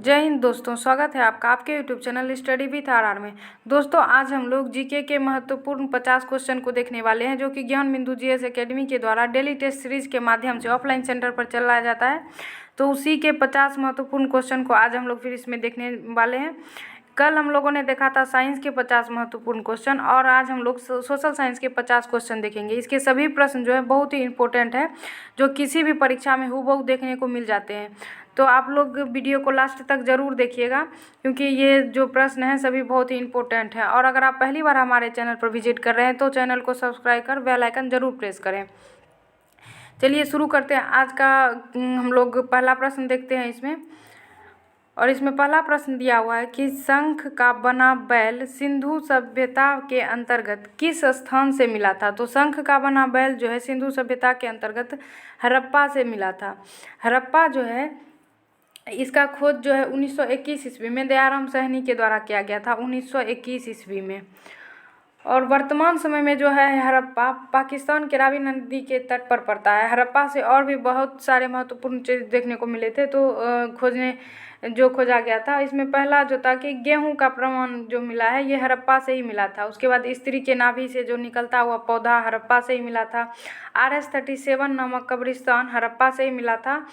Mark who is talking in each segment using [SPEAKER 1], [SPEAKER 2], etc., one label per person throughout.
[SPEAKER 1] जय हिंद दोस्तों, स्वागत है आपका आपके YouTube channel study with R में। दोस्तों, आज हम लोग जीके के महत्वपूर्ण 50 क्वेश्चन को देखने वाले हैं, जो कि ज्ञान बिंदु जीएस एकेडमी के द्वारा डेली टेस्ट सीरीज के माध्यम से ऑफलाइन सेंटर पर चलाया जाता है। तो उसी के 50 महत्वपूर्ण क्वेश्चन को आज हम लोग फिर इसमें देखने वाले हैं। कल हम लोगों ने देखा था साइंस के 50 महत्वपूर्ण क्वेश्चन, और आज हम लोग सोशल साइंस के 50 क्वेश्चन देखेंगे। इसके सभी प्रश्न जो है बहुत ही इंपॉर्टेंट है, जो किसी भी परीक्षा में हूबहू देखने को मिल जाते हैं। तो आप लोग वीडियो को लास्ट तक ज़रूर देखिएगा, क्योंकि ये जो प्रश्न हैं सभी बहुत ही इंपॉर्टेंट हैं। और अगर आप पहली बार हमारे चैनल पर विजिट कर रहे हैं तो चैनल को सब्सक्राइब कर बेल आइकन ज़रूर प्रेस करें। चलिए शुरू करते हैं। आज का हम लोग पहला प्रश्न देखते हैं इसमें। और इसमें पहला प्रश्न दिया हुआ है कि शंख का बना बैल सिंधु सभ्यता के अंतर्गत किस स्थान से मिला था। तो शंख का बना बैल जो है सिंधु सभ्यता के अंतर्गत हड़प्पा से मिला था। हड़प्पा जो है इसका खोज जो है 1921 ईस्वी में दयाराम साहनी के द्वारा किया गया था, 1921 ईस्वी में। और वर्तमान समय में जो है हड़प्पा पाकिस्तान के रावी नदी के तट पर पड़ता है। हड़प्पा से और भी बहुत सारे महत्वपूर्ण चीज़ देखने को मिले थे, तो खोजा गया था। इसमें पहला जो था कि गेहूं का प्रमाण जो मिला है ये हड़प्पा से ही मिला था। उसके बाद स्त्री के नाभि से जो निकलता हुआ पौधा हड़प्पा से ही मिला था। RS-37 नामक कब्रिस्तान हड़प्पा से ही मिला था।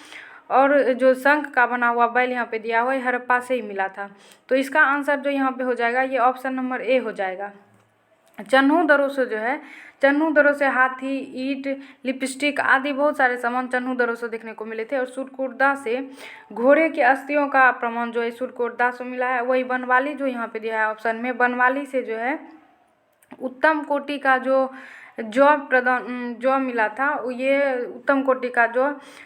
[SPEAKER 1] और जो शंख का बना हुआ बैल यहाँ पे दिया हुआ है हड़प्पा से ही मिला था। तो इसका आंसर जो यहाँ पे हो जाएगा ये ऑप्शन नंबर ए हो जाएगा। चन्हू दरों से जो है, चन्हू दरों से हाथी, ईंट, लिपस्टिक आदि बहुत सारे सामान चन्हू दरों से देखने को मिले थे। और सुरकुर्दा से घोड़े की अस्थियों का प्रमाण जो है सुरकुर्दा से मिला है। वही बनवाली जो यहाँ पे दिया है ऑप्शन में, बनवाली से जो है उत्तम कोटि का जो जौ मिला था, ये उत्तम कोटि का जो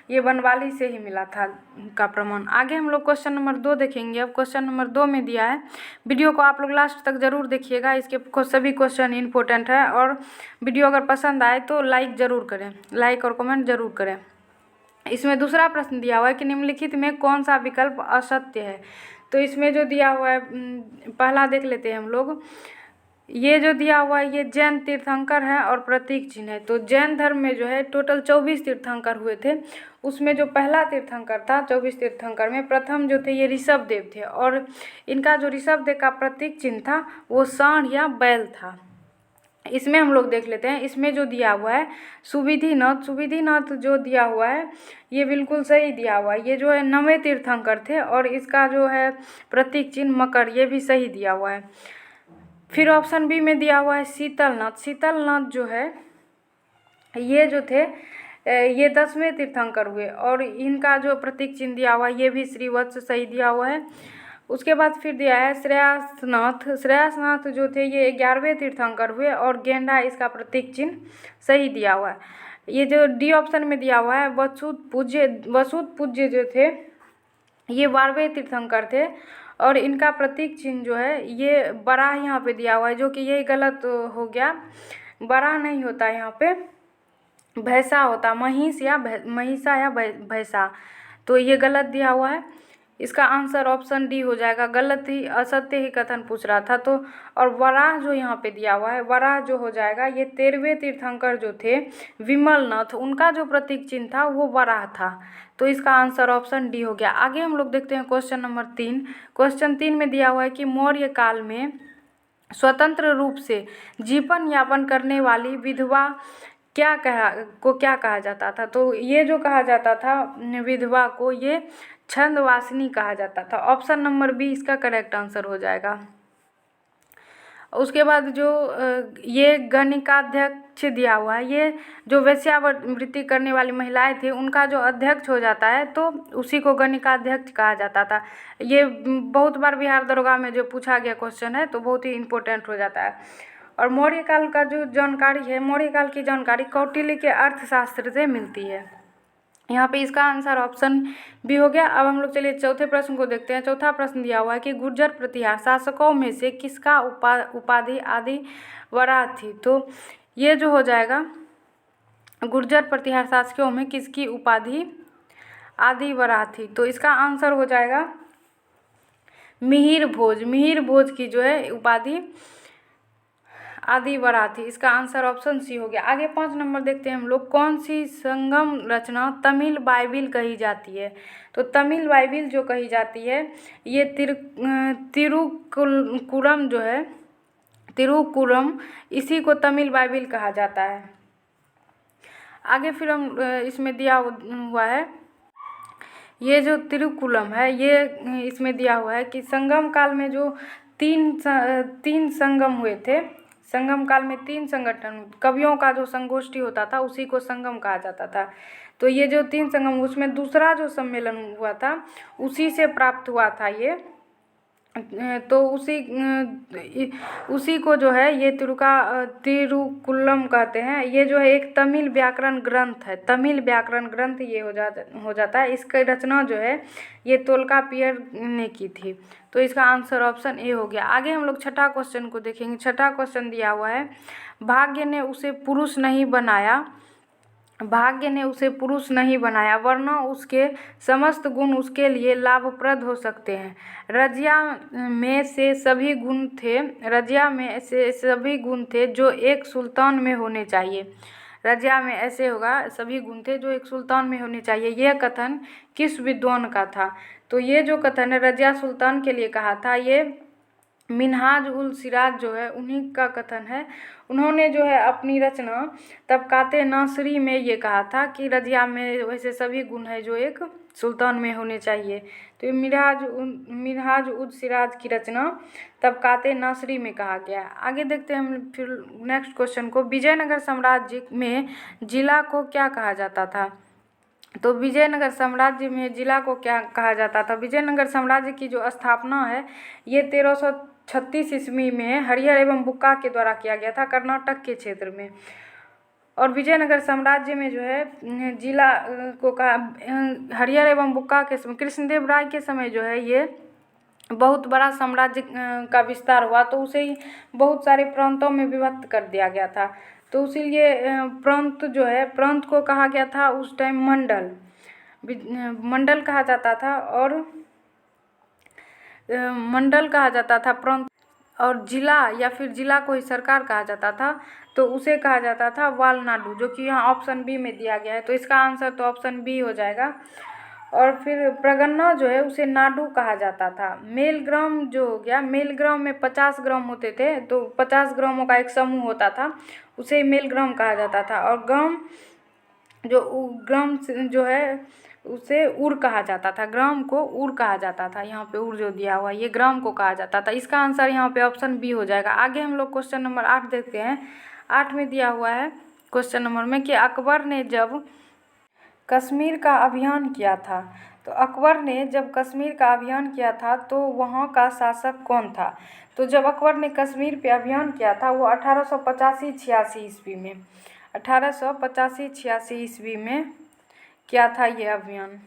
[SPEAKER 1] ये बनवाली से ही मिला था का प्रमाण। आगे हम लोग क्वेश्चन नंबर 2 देखेंगे। अब क्वेश्चन नंबर 2 में दिया है, वीडियो को आप लोग लास्ट तक ज़रूर देखिएगा, इसके सभी क्वेश्चन इंपॉर्टेंट है। और वीडियो अगर पसंद आए तो लाइक ज़रूर करें, लाइक और कमेंट ज़रूर करें। इसमें दूसरा प्रश्न दिया हुआ है कि निम्नलिखित में कौन सा विकल्प असत्य है। तो इसमें जो दिया हुआ है पहला देख लेते हैं हम लोग। ये जो दिया हुआ है ये जैन तीर्थंकर है और प्रतीक चिन्ह है। तो जैन धर्म में जो है टोटल 24 तीर्थंकर हुए थे। उसमें जो पहला तीर्थंकर था 24 तीर्थंकर में प्रथम जो थे ये ऋषभ देव थे। और इनका जो ऋषभ देव का प्रतीक चिन्ह था वो सांड या बैल था। इसमें हम लोग देख लेते हैं। इसमें जो दिया हुआ है सुविधिनाथ जो दिया हुआ है ये बिल्कुल सही दिया हुआ है। ये जो है 9वें तीर्थंकर थे। और इसका जो है प्रतीक चिन्ह मकर, ये भी सही दिया हुआ है। फिर ऑप्शन बी में दिया हुआ है शीतलनाथ जो है ये जो थे ये 10वें तीर्थंकर हुए। और इनका जो प्रतीक चिन्ह दिया हुआ है ये भी श्रीवत्स सही दिया हुआ है। उसके बाद फिर दिया है श्रेयासनाथ जो थे ये 11वें तीर्थंकर हुए। और गेंडा इसका प्रतीक चिन्ह सही दिया हुआ है। ये जो डी ऑप्शन में दिया हुआ है वसुत पूज्य जो थे ये 12वें तीर्थंकर थे। और इनका प्रतीक चिन्ह जो है ये बराह यहाँ पे दिया हुआ है, जो कि यही गलत हो गया। बराह नहीं होता यहाँ पे, भैंसा होता, महिषा या भैंसा। तो ये गलत दिया हुआ है। इसका आंसर ऑप्शन डी हो जाएगा। गलत ही असत्य ही कथन पूछ रहा था तो। और वराह जो यहाँ पे दिया हुआ है वराह जो हो जाएगा ये 13वें तीर्थंकर जो थे विमलनाथ, उनका जो प्रतीक चिन्ह था वो वराह था। तो इसका आंसर ऑप्शन डी हो गया। आगे हम लोग देखते हैं क्वेश्चन नंबर 3। क्वेश्चन 3 में दिया हुआ है कि मौर्य काल में स्वतंत्र रूप से जीवन यापन करने वाली विधवा क्या कहा जाता था। तो ये जो कहा जाता था विधवा को ये छंदवासिनी कहा जाता था। ऑप्शन नंबर बी इसका करेक्ट आंसर हो जाएगा। उसके बाद जो ये गणिकाध्यक्ष दिया हुआ है, ये जो वेश्यावृत्ति करने वाली महिलाएं थी उनका जो अध्यक्ष हो जाता है तो उसी को गणिकाध्यक्ष कहा जाता था। ये बहुत बार बिहार दरोगा में जो पूछा गया क्वेश्चन है, तो बहुत ही इम्पोर्टेंट हो जाता है। और मौर्य काल का जो जानकारी है, मौर्य काल की जानकारी कौटिल्य के अर्थशास्त्र से मिलती है। यहाँ पे इसका आंसर ऑप्शन बी हो गया। अब हम लोग चलिए चौथे प्रश्न को देखते हैं। चौथा प्रश्न दिया हुआ है कि गुर्जर प्रतिहार शासकों में से किसका उपाधि आदि वराह थी। तो ये जो हो जाएगा गुर्जर प्रतिहार शासकों में किसकी उपाधि आदि वराह थी। तो इसका आंसर हो जाएगा मिहिर भोज की जो है उपाधि आदि बढ़ा थी। इसका आंसर ऑप्शन सी हो गया। आगे 5 नंबर देखते हैं हम लोग, कौन सी संगम रचना तमिल बाइबिल कही जाती है। तो तमिल बाइबिल जो कही जाती है ये तिरुकुरम जो है, तिरुकुरम, इसी को तमिल बाइबिल कहा जाता है। आगे फिर हम इसमें दिया हुआ है, ये जो तिरुकुलम है ये इसमें दिया हुआ है कि संगम काल में जो तीन संगम हुए थे, संगम काल में 3 संगठन कवियों का जो संगोष्ठी होता था उसी को संगम कहा जाता था। तो ये जो 3 संगम, उसमें दूसरा जो सम्मेलन हुआ था उसी से प्राप्त हुआ था ये। तो उसी को जो है ये तिरुकुल्लम कहते हैं। ये जो है एक तमिल व्याकरण ग्रंथ है, तमिल व्याकरण ग्रंथ ये हो जाता है। इसकी रचना जो है ये तोल्कापियर ने की थी। तो इसका आंसर ऑप्शन ए हो गया। आगे हम लोग छठा क्वेश्चन को देखेंगे। छठा क्वेश्चन दिया हुआ है, भाग्य ने उसे पुरुष नहीं बनाया, भाग्य ने उसे पुरुष नहीं बनाया वरना उसके समस्त गुण उसके लिए लाभप्रद हो सकते हैं। रजिया में से सभी गुण थे, रजिया में से सभी गुण थे जो एक सुल्तान में होने चाहिए। रजिया में ऐसे होगा, सभी गुण थे जो एक सुल्तान में होने चाहिए। यह कथन किस विद्वान का था? तो ये जो कथन है रजिया सुल्तान के लिए कहा था, ये मिन्हाज उल सिराज जो है उन्हीं का कथन है। उन्होंने जो है अपनी रचना तबकाते नासरी में ये कहा था कि रजिया में वैसे सभी गुण है जो एक सुल्तान में होने चाहिए। तो ये मिन्हाज उल सिराज की रचना तबकाते नासरी में कहा गया। आगे देखते हैं हम फिर नेक्स्ट क्वेश्चन को, विजयनगर साम्राज्य में जिला को क्या कहा जाता था? तो विजयनगर साम्राज्य में जिला को क्या कहा जाता था? विजयनगर साम्राज्य की जो स्थापना है ये 1336 ईस्वी में हरिहर एवं बुक्का के द्वारा किया गया था, कर्नाटक के क्षेत्र में। और विजयनगर साम्राज्य में जो है जिला को कहा हरिहर एवं बुक्का के समय, कृष्णदेव राय के समय जो है ये बहुत बड़ा साम्राज्य का विस्तार हुआ, तो उसे ही बहुत सारे प्रांतों में विभक्त कर दिया गया था। तो इसीलिए प्रांत जो है, प्रांत को कहा गया था उस टाइम मंडल, मंडल कहा जाता था, और मंडल कहा जाता था प्रांत। और जिला या फिर जिला को ही सरकार कहा जाता था, तो उसे कहा जाता था वालनाडु, जो कि यहाँ ऑप्शन बी में दिया गया है। तो इसका आंसर तो ऑप्शन बी हो जाएगा। और फिर प्रगन्ना जो है उसे नाडु कहा जाता था। मेलग्राम जो हो गया, मेलग्राम में 50 ग्राम होते थे, तो 50 ग्रामों का एक समूह होता था, उसे मेलग्राम कहा जाता था। और ग्राम जो है उसे उर कहा जाता था, ग्राम को उर कहा जाता था। यहाँ पे उर जो दिया हुआ ये ग्राम को कहा जाता था। इसका आंसर यहाँ पे ऑप्शन बी हो जाएगा। आगे हम लोग क्वेश्चन नंबर 8 देखते हैं। 8 में दिया हुआ है क्वेश्चन नंबर में कि अकबर ने जब कश्मीर का अभियान किया था, तो अकबर ने जब कश्मीर का अभियान किया था तो वहाँ का शासक कौन था? तो जब अकबर ने कश्मीर पे अभियान किया था वो 1885-86 ईस्वी में, 1885-86 ईस्वी में किया था ये अभियान।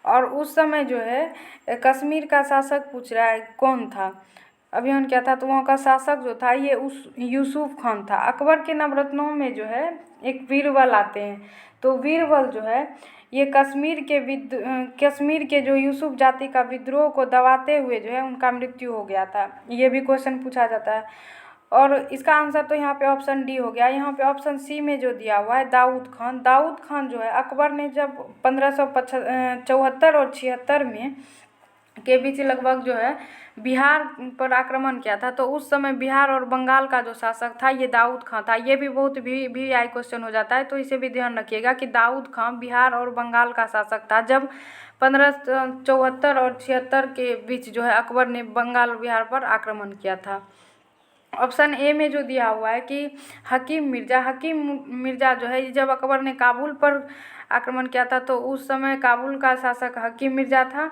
[SPEAKER 1] और उस समय जो है कश्मीर का शासक पूछ रहा है कौन था, अभियान किया था, तो वहाँ का शासक जो था ये यूसुफ खान था। अकबर के नवरत्नों में जो है एक बीरबल आते हैं, तो बीरबल जो है ये कश्मीर के जो यूसुफ जाति का विद्रोह को दबाते हुए जो है उनका मृत्यु हो गया था। ये भी क्वेश्चन पूछा जाता है। और इसका आंसर तो यहाँ पे ऑप्शन डी हो गया। यहाँ पे ऑप्शन सी में जो दिया हुआ है दाऊद खान, दाऊद खान जो है अकबर ने जब 1574 और 76 में के बीच लगभग जो है बिहार पर आक्रमण किया था, तो उस समय बिहार और बंगाल का जो शासक था ये दाऊद खान था। ये भी बहुत भी आई क्वेश्चन हो जाता है, तो इसे भी ध्यान रखिएगा कि दाऊद खान बिहार और बंगाल का शासक था जब 1574 और 76 के बीच जो है अकबर ने बंगाल और बिहार पर आक्रमण किया था। ऑप्शन ए में जो दिया हुआ है कि हकीम मिर्ज़ा जो है जब अकबर ने काबुल पर आक्रमण किया था तो उस समय काबुल का शासक हकीम मिर्ज़ा था।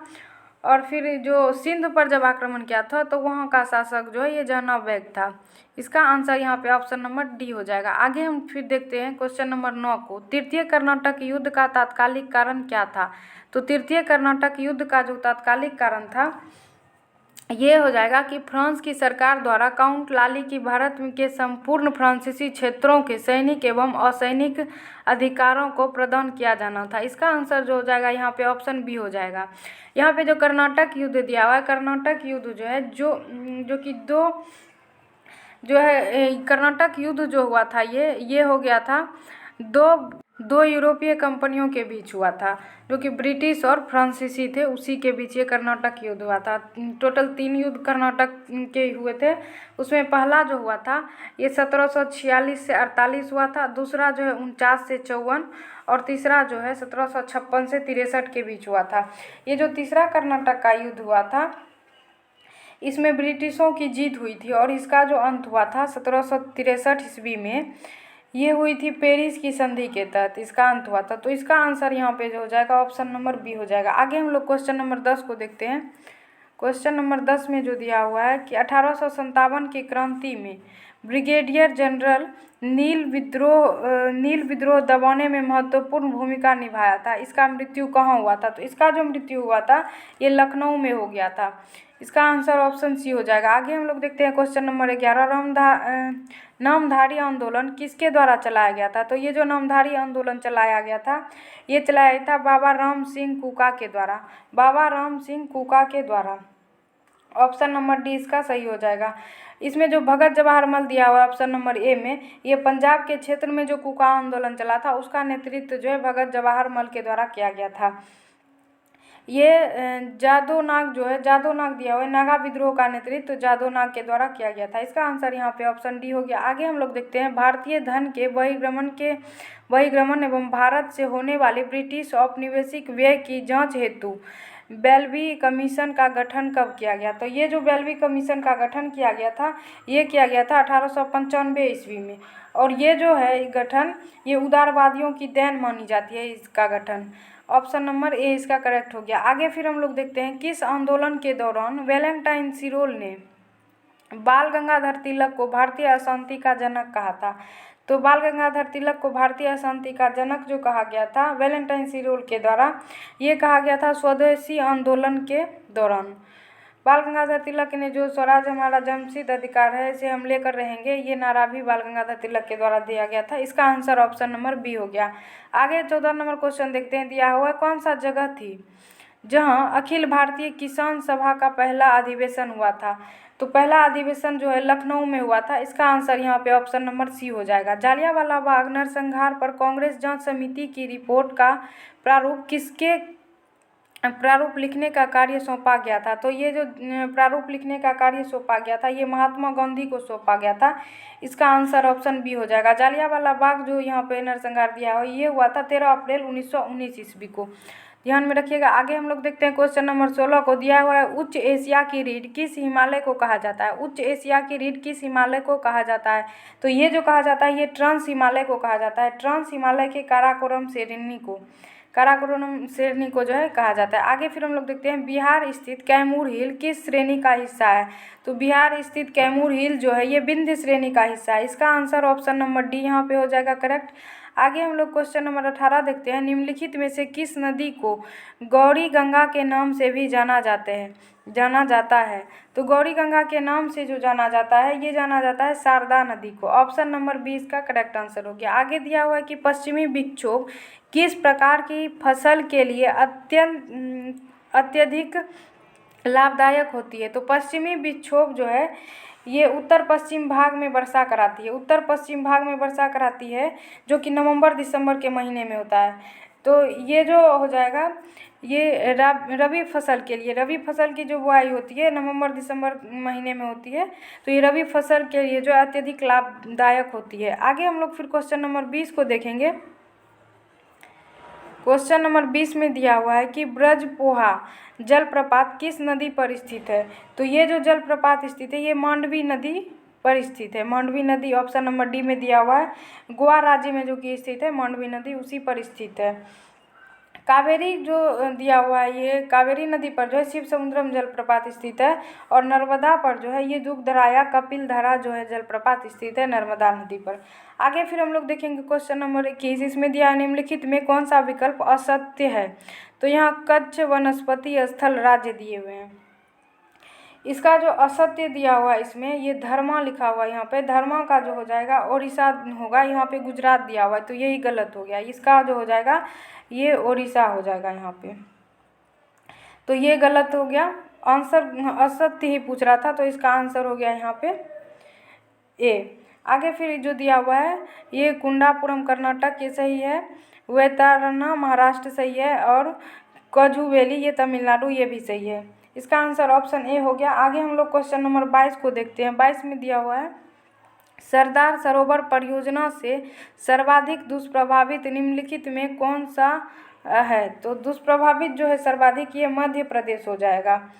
[SPEAKER 1] और फिर जो सिंध पर जब आक्रमण किया था तो वहाँ का शासक जो है ये जहानाबाद बेग था। इसका आंसर यहाँ पे ऑप्शन नंबर डी हो जाएगा। आगे हम फिर देखते हैं क्वेश्चन नंबर 9 को, तृतीय कर्नाटक युद्ध का तात्कालिक कारण क्या था? तो तृतीय कर्नाटक युद्ध का जो तात्कालिक कारण था ये हो जाएगा कि फ्रांस की सरकार द्वारा काउंट लाली की भारत के संपूर्ण फ्रांसीसी क्षेत्रों के सैनिक एवं असैनिक अधिकारों को प्रदान किया जाना था। इसका आंसर जो हो जाएगा यहाँ पे ऑप्शन बी हो जाएगा। यहाँ पे जो कर्नाटक युद्ध दिया हुआ है, कर्नाटक युद्ध जो है जो कि जो है कर्नाटक युद्ध जो हुआ था ये हो गया था दो यूरोपीय कंपनियों के बीच हुआ था, जो कि ब्रिटिश और फ्रांसीसी थे, उसी के बीच ये कर्नाटक युद्ध हुआ था। टोटल 3 युद्ध कर्नाटक के हुए थे। उसमें पहला जो हुआ था ये 1746 से 48 हुआ था, दूसरा जो है 49 से 54 और तीसरा जो है 1756 से 63 के बीच हुआ था। ये जो तीसरा कर्नाटक का युद्ध हुआ था इसमें ब्रिटिशों की जीत हुई थी और इसका जो अंत हुआ था 1763 ईस्वी में, ये हुई थी पेरिस की संधि के तहत इसका अंत हुआ था। तो इसका आंसर यहाँ पे जो हो जाएगा ऑप्शन नंबर बी हो जाएगा। आगे हम लोग क्वेश्चन नंबर 10 को देखते हैं। क्वेश्चन नंबर 10 में जो दिया हुआ है कि 1857 की क्रांति में ब्रिगेडियर जनरल नील विद्रोह दबाने में महत्वपूर्ण भूमिका निभाया था। इसका मृत्यु कहाँ हुआ था? तो इसका जो मृत्यु हुआ था ये लखनऊ में हो गया था। इसका आंसर ऑप्शन सी हो जाएगा। आगे हम लोग देखते हैं क्वेश्चन नंबर 11, नामधारी आंदोलन किसके द्वारा चलाया गया था? तो ये जो नामधारी आंदोलन चलाया गया था ये चलाया गया था बाबा राम सिंह कुका के द्वारा। बाबा राम सिंह कुका के द्वारा। ऑप्शन नंबर डी इसका सही हो जाएगा। इसमें जो भगत जवाहर दिया हुआ है ऑप्शन नंबर ए में, ये पंजाब के क्षेत्र में जो कुका आंदोलन चला था उसका नेतृत्व जो है भगत जवाहर के द्वारा किया गया था। ये जादो नाग दिया हुआ है, नागा विद्रोह का नेतृत्व जादो नाग के द्वारा किया गया था। इसका आंसर यहाँ पे ऑप्शन डी हो गया। आगे हम लोग देखते हैं भारतीय धन के बहिर्गमन एवं भारत से होने वाले ब्रिटिश औपनिवेशिक व्यय की जांच हेतु बेल्वी कमीशन का गठन कब किया गया? तो ये जो बेल्वी कमीशन का गठन किया गया था ये किया गया था 1895 ईस्वी में। और ये जो है गठन ये उदारवादियों की देन मानी जाती है इसका गठन। ऑप्शन नंबर ए इसका करेक्ट हो गया। आगे फिर हम लोग देखते हैं किस आंदोलन के दौरान वैलेंटाइन सिरोल ने बाल गंगाधर तिलक को भारतीय अशांति का जनक कहा था? तो बाल गंगाधर तिलक को भारतीय अशांति का जनक जो कहा गया था वैलेंटाइन सिरोल के द्वारा, ये कहा गया था स्वदेशी आंदोलन के दौरान। बाल गंगाधर तिलक ने जो स्वराज हमारा जन्मसिद्ध अधिकार है इसे हम लेकर रहेंगे, ये नारा भी बाल गंगाधर तिलक के द्वारा दिया गया था। इसका आंसर ऑप्शन नंबर बी हो गया। आगे 14 नंबर क्वेश्चन देखते हैं। दिया हुआ कौन सा जगह थी जहां अखिल भारतीय किसान सभा का पहला अधिवेशन हुआ था? तो पहला अधिवेशन जो है लखनऊ में हुआ था। इसका आंसर यहाँ पे ऑप्शन नंबर सी हो जाएगा। जालियांवाला बाग नरसंहार पर कांग्रेस जांच समिति की रिपोर्ट का प्रारूप लिखने का कार्य सौंपा गया था? तो ये जो प्रारूप लिखने का कार्य सौंपा गया था ये महात्मा गांधी को सौंपा गया था। इसका आंसर ऑप्शन बी हो जाएगा। जालियांवाला बाग जो यहाँ पे नरसंहार दिया है ये हुआ था 13 अप्रैल 1919 ईस्वी को। ध्यान में रखिएगा। आगे हम लोग देखते हैं क्वेश्चन नंबर 16 को। दिया हुआ है उच्च एशिया की रीढ़ किस हिमालय को कहा जाता है? उच्च एशिया की रीढ़ किस हिमालय को कहा जाता है? तो ये जो कहा जाता है ये ट्रांस हिमालय को कहा जाता है। ट्रांस हिमालय के काराकोरम श्रेणी को जो है कहा जाता है। आगे फिर हम लोग देखते हैं बिहार स्थित कैमूर हिल किस श्रेणी का हिस्सा है? तो बिहार स्थित कैमूर हिल जो है ये विंध्य श्रेणी का हिस्सा है। इसका आंसर ऑप्शन नंबर डी यहाँ पे हो जाएगा करेक्ट। आगे हम लोग क्वेश्चन नंबर 18 देखते हैं। निम्नलिखित में से किस नदी को गौरी गंगा के नाम से भी जाना जाता है? तो गौरी गंगा के नाम से जो जाना जाता है ये जाना जाता है शारदा नदी को। ऑप्शन नंबर बी इसका करेक्ट आंसर हो गया। आगे दिया हुआ है कि पश्चिमी विक्षोभ किस प्रकार की फसल के लिए अत्यधिक लाभदायक होती है? तो पश्चिमी विक्षोभ जो है ये उत्तर पश्चिम भाग में वर्षा कराती है जो कि नवंबर दिसंबर के महीने में होता है। तो ये जो हो जाएगा ये रबी फसल के लिए, रबी फसल की जो बुआई होती है नवंबर दिसंबर महीने में होती है। तो ये रबी फसल के लिए जो अत्यधिक लाभदायक होती है। आगे हम लोग फिर क्वेश्चन नंबर 20 को देखेंगे। क्वेश्चन नंबर 20 में दिया हुआ है कि ब्रजपोहा जलप्रपात किस नदी पर स्थित है? तो ये जो जलप्रपात स्थित है ये मांडवी नदी पर स्थित है। मांडवी नदी ऑप्शन नंबर डी में दिया हुआ है। गोवा राज्य में जो कि स्थित है मांडवी नदी उसी पर स्थित है। कावेरी जो दिया हुआ है ये कावेरी नदी पर जो है शिव समुद्रम जलप्रपात स्थित है। और नर्मदा पर जो है ये दुग्धरा या कपिलधारा जो है जलप्रपात स्थित है नर्मदा नदी पर। आगे फिर हम लोग देखेंगे क्वेश्चन नंबर 21। इसमें दिया है निम्नलिखित में कौन सा विकल्प असत्य है? तो यहाँ कच्छ वनस्पति स्थल राज्य दिए हुए हैं। इसका जो असत्य दिया हुआ है इसमें ये धर्मा लिखा हुआ है। यहाँ पे धर्मा का जो हो जाएगा उड़ीसा होगा, यहाँ पे गुजरात दिया हुआ है तो यही गलत हो गया। इसका जो हो जाएगा ये उड़ीसा हो जाएगा यहाँ पे, तो ये गलत हो गया। आंसर असत्य ही पूछ रहा था तो इसका आंसर हो गया यहाँ पे ए। आगे फिर जो दिया हुआ है ये कुंडापुरम कर्नाटक, ये सही है। वेतारना महाराष्ट्र सही है, और कोजुवेली ये तमिलनाडु, ये भी सही है। इसका आंसर ऑप्शन ए हो गया। आगे हम लोग क्वेश्चन नंबर 22 को देखते हैं। 22 में दिया हुआ है सरदार सरोवर परियोजना से सर्वाधिक दुष्प्रभावित निम्नलिखित में कौन सा है? तो दुष्प्रभावित जो है सर्वाधिक, ये मध्य प्रदेश हो जाएगा।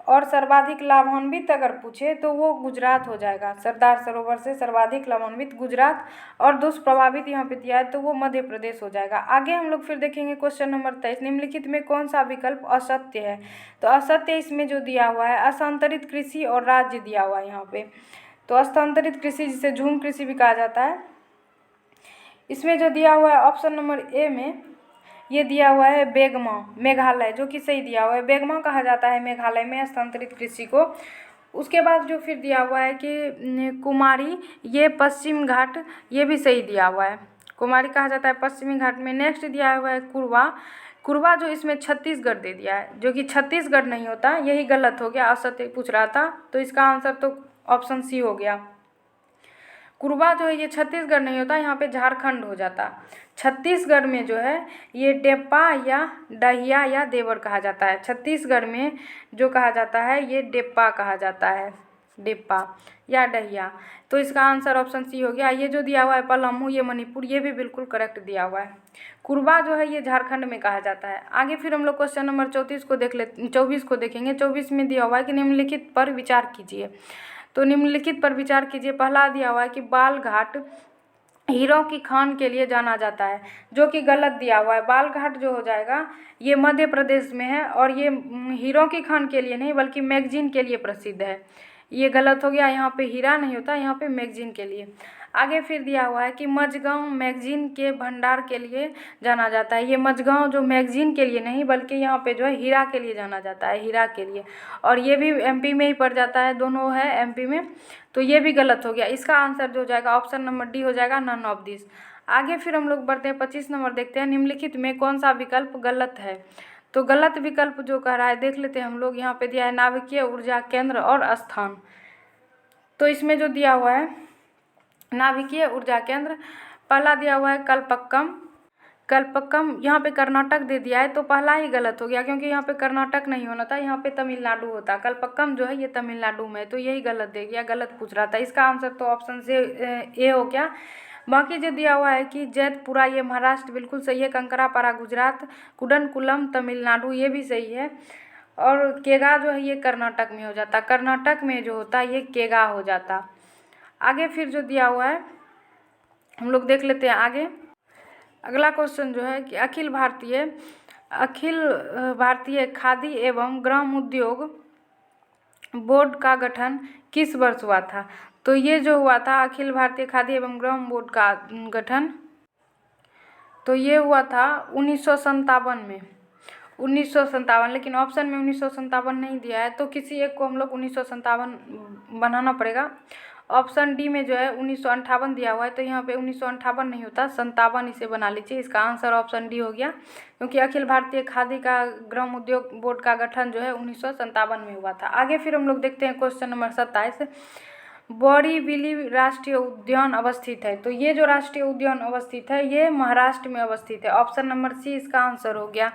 [SPEAKER 1] और सर्वाधिक लाभान्वित अगर पूछे तो वो गुजरात हो जाएगा। सरदार सरोवर से सर्वाधिक लाभान्वित गुजरात, और दुष्प्रभावित यहाँ पे दिया है तो वो मध्य प्रदेश हो जाएगा। आगे हम लोग फिर देखेंगे क्वेश्चन नंबर 23, निम्नलिखित में कौन सा विकल्प असत्य है? तो असत्य इसमें जो दिया हुआ है स्थानांतरित कृषि और राज्य दिया हुआ है यहाँ पे। तो स्थानांतरित कृषि जिसे झूम कृषि भी कहा जाता है, इसमें जो दिया हुआ है ऑप्शन नंबर ए में ये दिया हुआ है बेगमा, मेघालय, जो कि सही दिया हुआ है। बेगमा कहा जाता है मेघालय में स्थानांतरित कृषि को। उसके बाद जो फिर दिया हुआ है कि कुमारी, ये पश्चिम घाट, ये भी सही दिया हुआ है। कुमारी कहा जाता है पश्चिमी घाट में। नेक्स्ट दिया हुआ है कुरवा। कुरवा जो इसमें छत्तीसगढ़ दे दिया है, जो कि छत्तीसगढ़ नहीं होता, यही गलत हो गया, असत्य पूछ रहा था। तो इसका आंसर तो ऑप्शन सी हो गया। कुरवा जो है ये छत्तीसगढ़ नहीं होता, यहाँ पे झारखंड हो जाता। छत्तीसगढ़ में जो है ये डेप्पा या डहिया या देवर कहा जाता है। छत्तीसगढ़ में जो कहा जाता है ये डेप्पा कहा जाता है, डेप्पा या डहिया। तो इसका आंसर ऑप्शन सी हो गया। ये जो दिया हुआ है पलामू, ये मणिपुर, ये भी बिल्कुल करेक्ट दिया हुआ है। कुरवा जो है ये झारखंड में कहा जाता है। आगे फिर हम लोग क्वेश्चन नंबर 24 को देखेंगे। 24 में दिया हुआ है कि निम्नलिखित पर विचार कीजिए। तो निम्नलिखित पर विचार कीजिए। पहला दिया हुआ है कि बालघाट हीरों की खान के लिए जाना जाता है, जो कि गलत दिया हुआ है। बालघाट जो हो जाएगा ये मध्य प्रदेश में है, और ये हीरों की खान के लिए नहीं बल्कि मैगजीन के लिए प्रसिद्ध है। ये गलत हो गया, यहाँ पे हीरा नहीं होता, यहाँ पे मैगजीन के लिए। आगे फिर दिया हुआ है कि मझगांव मैगजीन के भंडार के लिए जाना जाता है। ये मझगांव जो मैगजीन के लिए नहीं बल्कि यहाँ पे जो है हीरा के लिए जाना जाता है, हीरा के लिए। और ये भी एमपी में ही पड़ जाता है, दोनों है एमपी में। तो ये भी गलत हो गया। इसका आंसर जो हो जाएगा ऑप्शन नंबर डी हो जाएगा, नन ऑफ दिस। आगे फिर हम लोग बढ़ते हैं, 25 नंबर देखते हैं। निम्नलिखित में कौन सा विकल्प गलत है? तो गलत विकल्प जो कह रहा है देख लेते हैं हम लोग। यहाँ पे दिया है नाभिकीय ऊर्जा केंद्र और स्थान। तो इसमें जो दिया हुआ है नाभिकीय ऊर्जा केंद्र, पहला दिया हुआ है कलपक्कम। कलपक्कम यहाँ पे कर्नाटक दे दिया है, तो पहला ही गलत हो गया, क्योंकि यहाँ पे कर्नाटक नहीं होना था, यहाँ पे तमिलनाडु होता। कलपक्कम जो है ये तमिलनाडु में है, तो यही गलत दे गया, गलत पूछ रहा था। इसका आंसर तो ऑप्शन से ए हो गया। बाकी जो दिया हुआ है कि जैतपुरा ये महाराष्ट्र, बिल्कुल सही है। कंकरापारा गुजरात, कुडनकुलम तमिलनाडु, ये भी सही है। और केगा जो है ये कर्नाटक में हो जाता। कर्नाटक में जो होता ये केगा हो जाता। आगे फिर जो दिया हुआ है हम लोग देख लेते हैं आगे। अगला क्वेश्चन जो है कि अखिल भारतीय खादी एवं ग्राम उद्योग बोर्ड का गठन किस वर्ष हुआ था? तो ये जो हुआ था अखिल भारतीय खादी एवं ग्राम बोर्ड का गठन, तो ये हुआ था 1957 में। 1957, लेकिन ऑप्शन में 1957 नहीं दिया है, तो किसी एक को हम लोग 1957 बनाना पड़ेगा। ऑप्शन डी में जो है 1958 दिया हुआ है, तो यहाँ पे 1958 नहीं होता, 57 इसे बना लीजिए। इसका आंसर ऑप्शन डी हो गया, क्योंकि अखिल भारतीय खादी का ग्राम उद्योग बोर्ड का गठन जो है 1957 में हुआ था। आगे फिर हम लोग देखते हैं क्वेश्चन नंबर 27। बोरीवली राष्ट्रीय उद्यान अवस्थित है। तो ये जो राष्ट्रीय उद्यान अवस्थित है ये महाराष्ट्र में अवस्थित है। ऑप्शन नंबर सी इसका आंसर हो गया।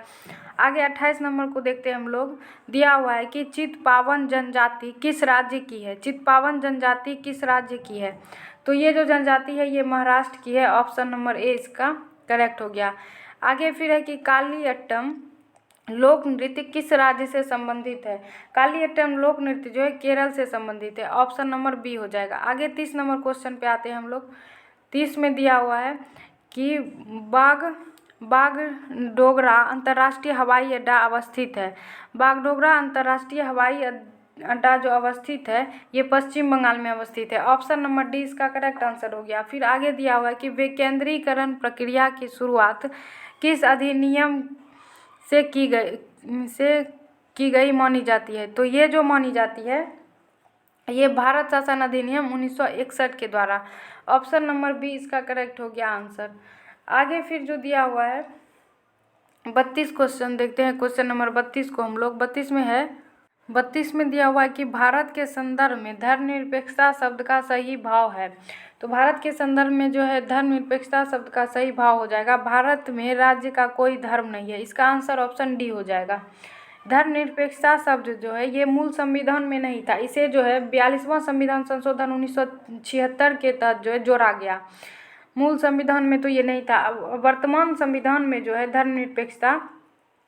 [SPEAKER 1] आगे 28 नंबर को देखते हैं हम लोग। दिया हुआ है कि चित्पावन जनजाति किस राज्य की है? चित्पावन जनजाति किस राज्य की है? तो ये जो जनजाति है ये महाराष्ट्र की है। ऑप्शन नंबर ए इसका करेक्ट हो गया। आगे फिर है कि कालियट्टम लोक नृत्य किस राज्य से संबंधित है? कालियट्टम लोक नृत्य जो है केरल से संबंधित है। ऑप्शन नंबर बी हो जाएगा। आगे 30 नंबर क्वेश्चन पे आते हैं हम लोग। 30 में दिया हुआ है कि बागडोगरा अंतर्राष्ट्रीय हवाई अड्डा अवस्थित है। बागडोगरा अंतर्राष्ट्रीय हवाई अड्डा जो अवस्थित है ये पश्चिम बंगाल में अवस्थित है। ऑप्शन नंबर डी इसका करेक्ट आंसर हो गया। फिर आगे दिया हुआ है कि विकेंद्रीकरण प्रक्रिया की शुरुआत किस अधिनियम से की गई मानी जाती है? तो ये जो मानी जाती है ये भारत शासन अधिनियम 1961 के द्वारा। ऑप्शन नंबर बी इसका करेक्ट हो गया आंसर। आगे फिर जो दिया हुआ है 32 क्वेश्चन देखते हैं। क्वेश्चन नंबर 32 को हम लोग, 32 में है 32 में दिया हुआ है कि भारत के संदर्भ में धर्मनिरपेक्षता शब्द का सही भाव है। तो भारत के संदर्भ में जो है धर्मनिरपेक्षता शब्द का सही भाव हो जाएगा भारत में राज्य का कोई धर्म नहीं है। इसका आंसर ऑप्शन डी हो जाएगा। धर्मनिरपेक्षता शब्द जो है ये मूल संविधान में नहीं था, इसे जो है 42वां संविधान संशोधन 1976 के तहत जो है जोड़ा गया। मूल संविधान में तो ये नहीं था। वर्तमान संविधान में जो है धर्मनिरपेक्षता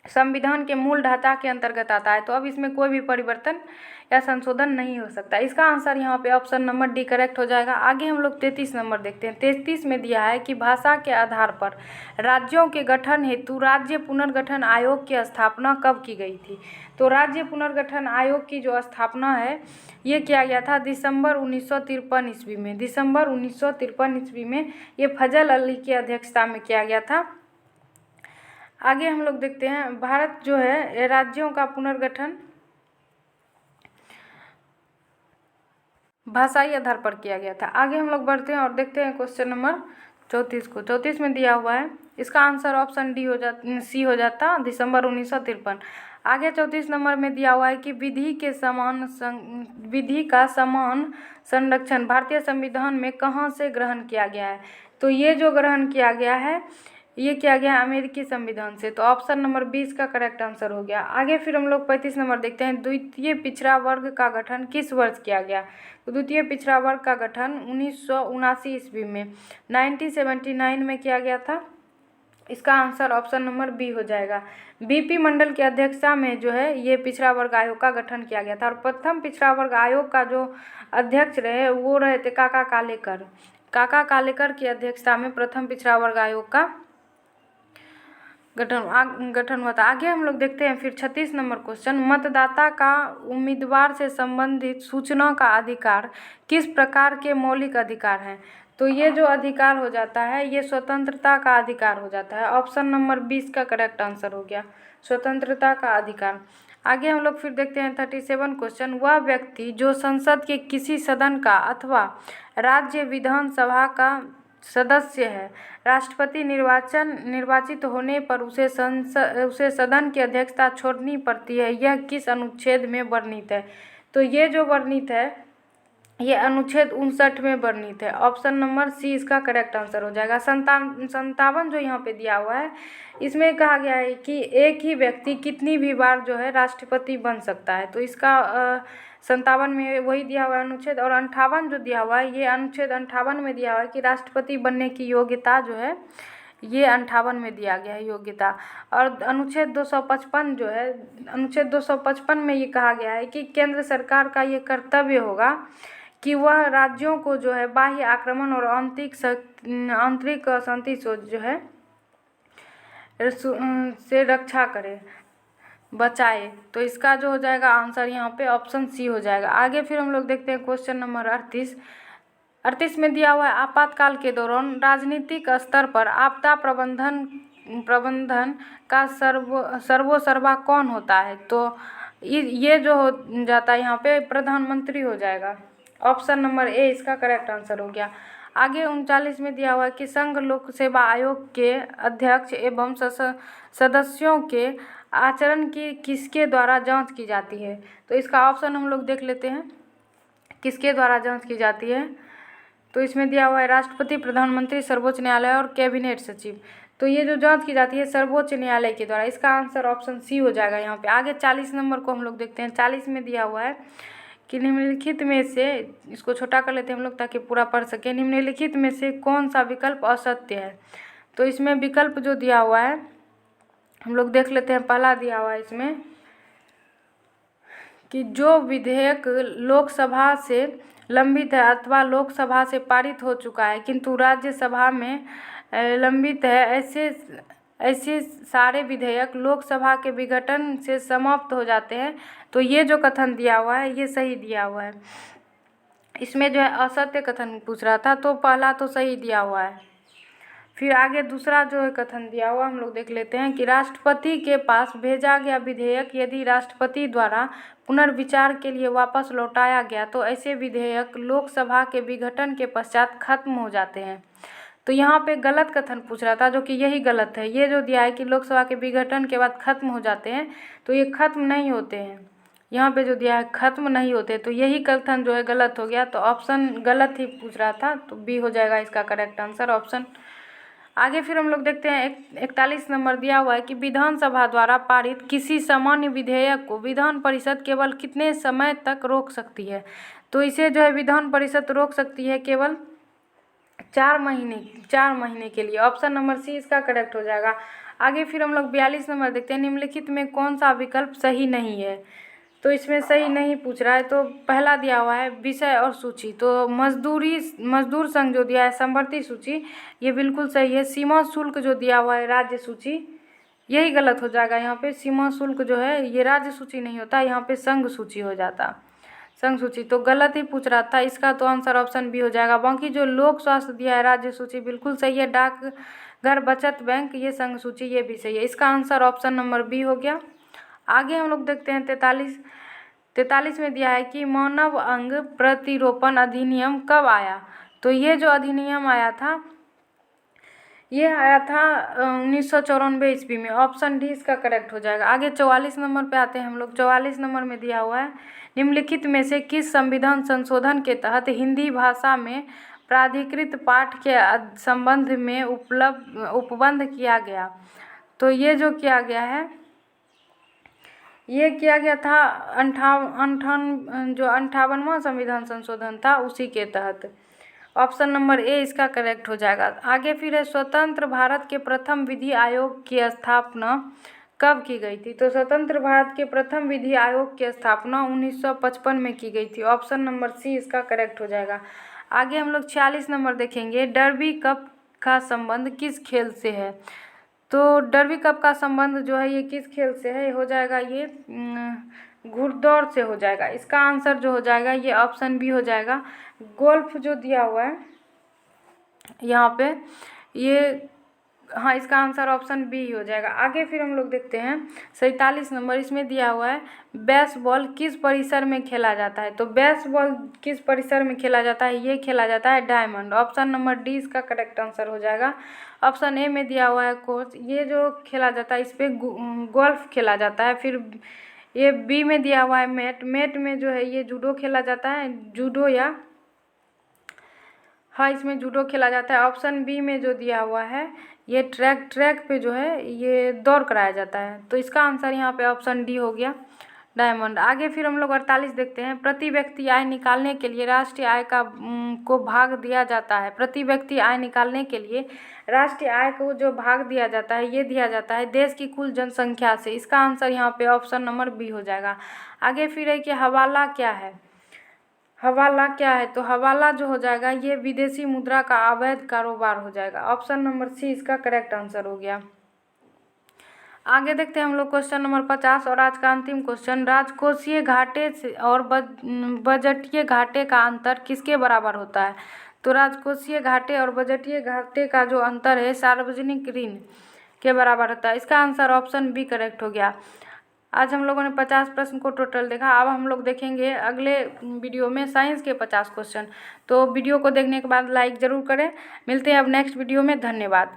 [SPEAKER 1] संविधान के मूल ढांचा के अंतर्गत आता है, तो अब इसमें कोई भी परिवर्तन या संशोधन नहीं हो सकता। इसका आंसर यहाँ पे ऑप्शन नंबर डी करेक्ट हो जाएगा। आगे हम लोग 33 नंबर देखते हैं। 33 में दिया है कि भाषा के आधार पर राज्यों के गठन हेतु राज्य पुनर्गठन आयोग की स्थापना कब की गई थी। तो राज्य पुनर्गठन आयोग की जो स्थापना है ये किया गया था दिसंबर 1953 ईस्वी में। दिसंबर 1953 ईस्वी में ये फजल अली की अध्यक्षता में किया गया था। आगे हम लोग देखते हैं भारत जो है राज्यों का पुनर्गठन भाषाई आधार पर किया गया था। आगे हम लोग बढ़ते हैं और देखते हैं क्वेश्चन नंबर 34 को। 34 में दिया हुआ है, इसका आंसर ऑप्शन डी हो जाता, सी हो जाता, दिसंबर 1953। आगे 34 नंबर में दिया हुआ है कि विधि का समान संरक्षण भारतीय संविधान में कहाँ से ग्रहण किया गया है। तो ये जो ग्रहण किया गया है ये किया गया अमेरिकी संविधान से, तो ऑप्शन नंबर 20 का करेक्ट आंसर हो गया। आगे फिर हम लोग 35 नंबर देखते हैं। द्वितीय पिछड़ा वर्ग का गठन किस वर्ष किया गया। तो द्वितीय पिछड़ा वर्ग का गठन 1979 ईस्वी में 1979 में किया गया था। इसका आंसर ऑप्शन नंबर बी हो जाएगा। बीपी मंडल की अध्यक्षता में जो है ये पिछड़ा वर्ग आयोग का गठन किया गया था। और प्रथम पिछड़ा वर्ग आयोग का जो अध्यक्ष रहे वो रहे थे काका कालेकर। काका कालेकर की अध्यक्षता में प्रथम पिछड़ा वर्ग आयोग का गठन हुआ था। आगे हम लोग देखते हैं फिर 36 नंबर क्वेश्चन। मतदाता का उम्मीदवार से संबंधित सूचना का अधिकार किस प्रकार के मौलिक अधिकार हैं। तो ये जो अधिकार हो जाता है ये स्वतंत्रता का अधिकार हो जाता है। ऑप्शन नंबर 20 का करेक्ट आंसर हो गया, स्वतंत्रता का अधिकार। आगे हम लोग फिर देखते हैं 37 क्वेश्चन। वह व्यक्ति जो संसद के किसी सदन का अथवा राज्य विधानसभा का सदस्य है, राष्ट्रपति निर्वाचित होने पर उसे सदन की अध्यक्षता छोड़नी पड़ती है, यह किस अनुच्छेद में वर्णित है। तो ये जो वर्णित है ये अनुच्छेद 59 में वर्णित है। ऑप्शन नंबर सी इसका करेक्ट आंसर हो जाएगा। 57 जो यहाँ पे दिया हुआ है इसमें कहा गया है कि एक ही व्यक्ति कितनी भी बार जो है राष्ट्रपति बन सकता है। तो इसका 57 में वही दिया हुआ है अनुच्छेद। और 58 जो दिया हुआ है ये अनुच्छेद 58 में दिया हुआ है कि राष्ट्रपति बनने की योग्यता जो है ये 58 में दिया गया है योग्यता। और अनुच्छेद 255 जो है, अनुच्छेद 255 में ये कहा गया है कि केंद्र सरकार का ये कर्तव्य होगा कि वह राज्यों को जो है बाह्य आक्रमण और आंतरिक अशांति से जो है से रक्षा करे, बचाए। तो इसका जो हो जाएगा आंसर यहाँ पे ऑप्शन सी हो जाएगा। आगे फिर हम लोग देखते हैं क्वेश्चन नंबर 38 में दिया हुआ है आपातकाल के दौरान राजनीतिक स्तर पर आपदा प्रबंधन का सर्वोसर्वा कौन होता है। तो ये जो हो जाता है यहाँ पे प्रधानमंत्री हो जाएगा। ऑप्शन नंबर ए इसका करेक्ट आंसर हो गया। आगे 39 में दिया हुआ है कि संघ लोक सेवा आयोग के अध्यक्ष एवं सदस्यों के आचरण की किसके द्वारा जांच की जाती है। तो इसका ऑप्शन हम लोग देख लेते हैं किसके द्वारा जांच की जाती है। तो इसमें दिया हुआ है राष्ट्रपति, प्रधानमंत्री, सर्वोच्च न्यायालय और कैबिनेट सचिव। तो ये जो जांच की जाती है सर्वोच्च न्यायालय के द्वारा। इसका आंसर ऑप्शन सी हो जाएगा यहाँ पे। आगे 40 नंबर को हम लोग देखते हैं। 40 में दिया हुआ है कि निम्नलिखित में से, इसको छोटा कर लेते हैं हम लोग ताकि पूरा पढ़ सकें, निम्नलिखित में से कौन सा विकल्प असत्य है। तो इसमें विकल्प जो दिया हुआ है हम लोग देख लेते हैं। पहला दिया हुआ है इसमें कि जो विधेयक लोकसभा से लंबित है अथवा लोकसभा से पारित हो चुका है किंतु राज्यसभा में लंबित है, ऐसे सारे विधेयक लोकसभा के विघटन से समाप्त हो जाते हैं। तो ये जो कथन दिया हुआ है ये सही दिया हुआ है। इसमें जो है असत्य कथन पूछ रहा था, तो पहला तो सही दिया हुआ है। फिर आगे दूसरा जो है कथन दिया हुआ हम लोग देख लेते हैं कि राष्ट्रपति के पास भेजा गया विधेयक यदि राष्ट्रपति द्वारा पुनर्विचार के लिए वापस लौटाया गया तो ऐसे विधेयक लोकसभा के विघटन के पश्चात खत्म हो जाते हैं। तो यहाँ पे गलत कथन पूछ रहा था जो कि यही गलत है। ये जो दिया है कि लोकसभा के विघटन के बाद खत्म हो जाते हैं, तो ये खत्म नहीं होते हैं, यहाँ पे जो दिया है खत्म नहीं होते, तो यही कथन जो है गलत हो गया, तो ऑप्शन गलत ही पूछ रहा था, तो बी हो जाएगा इसका करेक्ट आंसर ऑप्शन। आगे फिर हम लोग देखते हैं 41 नंबर दिया हुआ है कि विधानसभा द्वारा पारित किसी सामान्य विधेयक को विधान परिषद केवल कितने समय तक रोक सकती है। तो इसे जो है विधान परिषद रोक सकती है केवल 4 महीने के लिए। ऑप्शन नंबर सी इसका करेक्ट हो जाएगा। आगे फिर हम लोग 42 नंबर देखते हैं, निम्नलिखित में कौन सा विकल्प सही नहीं है। तो इसमें सही नहीं पूछ रहा है, तो पहला दिया हुआ है विषय और सूची, तो मजदूर संघ जो दिया है समवर्ती सूची, ये बिल्कुल सही है। सीमा शुल्क जो दिया हुआ है राज्य सूची, यही गलत हो जाएगा। यहाँ पे सीमा शुल्क जो है ये राज्य सूची नहीं होता, यहाँ पे संघ सूची हो जाता, संघ सूची, तो गलत ही पूछ रहा था। इसका तो आंसर ऑप्शन बी हो जाएगा। बाकी जो लोक स्वास्थ्य दिया है राज्य सूची बिल्कुल सही है। डाकघर बचत बैंक ये संघ सूची ये भी सही है। इसका आंसर ऑप्शन नंबर बी हो गया। आगे हम लोग देखते हैं 43 में दिया है कि मानव अंग प्रतिरोपण अधिनियम कब आया। तो ये जो अधिनियम आया था ये आया था 1994 ईस्वी में। ऑप्शन डी इसका करेक्ट हो जाएगा। आगे 44 नंबर पे आते हैं हम लोग। 44 नंबर में दिया हुआ है निम्नलिखित में से किस संविधान संशोधन के तहत हिंदी भाषा में प्राधिकृत पाठ के संबंध में उपबंध किया गया। तो ये जो किया गया है ये किया गया था 58वां संविधान संशोधन था उसी के तहत। ऑप्शन नंबर ए इसका करेक्ट हो जाएगा। आगे फिर है स्वतंत्र भारत के प्रथम विधि आयोग की स्थापना कब की गई थी। तो स्वतंत्र भारत के प्रथम विधि आयोग की स्थापना 1955 में की गई थी। ऑप्शन नंबर सी इसका करेक्ट हो जाएगा। आगे हम लोग 46 नंबर देखेंगे, डर्बी कप का संबंध किस खेल से है। तो डर्बी कप का संबंध जो है ये किस खेल से है, हो जाएगा ये घुड़दौड़ से हो जाएगा। इसका आंसर जो हो जाएगा ये ऑप्शन बी हो जाएगा। गोल्फ जो दिया हुआ है यहाँ पे ये, हाँ इसका आंसर ऑप्शन बी हो जाएगा। आगे फिर हम लोग देखते हैं 47 नंबर, इसमें दिया हुआ है बेसबॉल किस परिसर में खेला जाता है। तो बेसबॉल किस परिसर में खेला जाता है, ये खेला जाता है डायमंड। ऑप्शन नंबर डी इसका करेक्ट आंसर हो जाएगा। ऑप्शन ए में दिया हुआ है कोच, ये जो खेला जाता है इस पर गोल्फ खेला जाता है। फिर ये बी में दिया हुआ है मैट में जो है ये जूडो खेला जाता है, जूडो या हाँ इसमें जूडो खेला जाता है। ऑप्शन बी में जो दिया हुआ है ये ट्रैक पे जो है ये दौड़ कराया जाता है। तो इसका आंसर यहाँ पे ऑप्शन डी हो गया, डायमंड। आगे फिर हम लोग 48 देखते हैं, प्रति व्यक्ति आय निकालने के लिए राष्ट्रीय आय को भाग दिया जाता है। प्रति व्यक्ति आय निकालने के लिए राष्ट्रीय आय को जो भाग दिया जाता है ये दिया जाता है देश की कुल जनसंख्या से। इसका आंसर यहाँ पे ऑप्शन नंबर बी हो जाएगा। आगे फिर है कि हवाला क्या है। हवाला क्या है, तो हवाला जो हो जाएगा ये विदेशी मुद्रा का अवैध कारोबार हो जाएगा। ऑप्शन नंबर सी इसका करेक्ट आंसर हो गया। आगे देखते हैं हम लोग क्वेश्चन नंबर 50 और आज का अंतिम क्वेश्चन, राजकोषीय घाटे से और बजटीय घाटे का अंतर किसके बराबर होता है। तो राजकोषीय घाटे और बजटीय घाटे का जो अंतर है सार्वजनिक ऋण के बराबर होता है। इसका आंसर ऑप्शन बी करेक्ट हो गया। आज हम लोगों ने 50 प्रश्न को टोटल देखा। अब हम लोग देखेंगे अगले वीडियो में साइंस के 50 क्वेश्चन। तो वीडियो को देखने के बाद लाइक ज़रूर करें। मिलते हैं अब नेक्स्ट वीडियो में, धन्यवाद।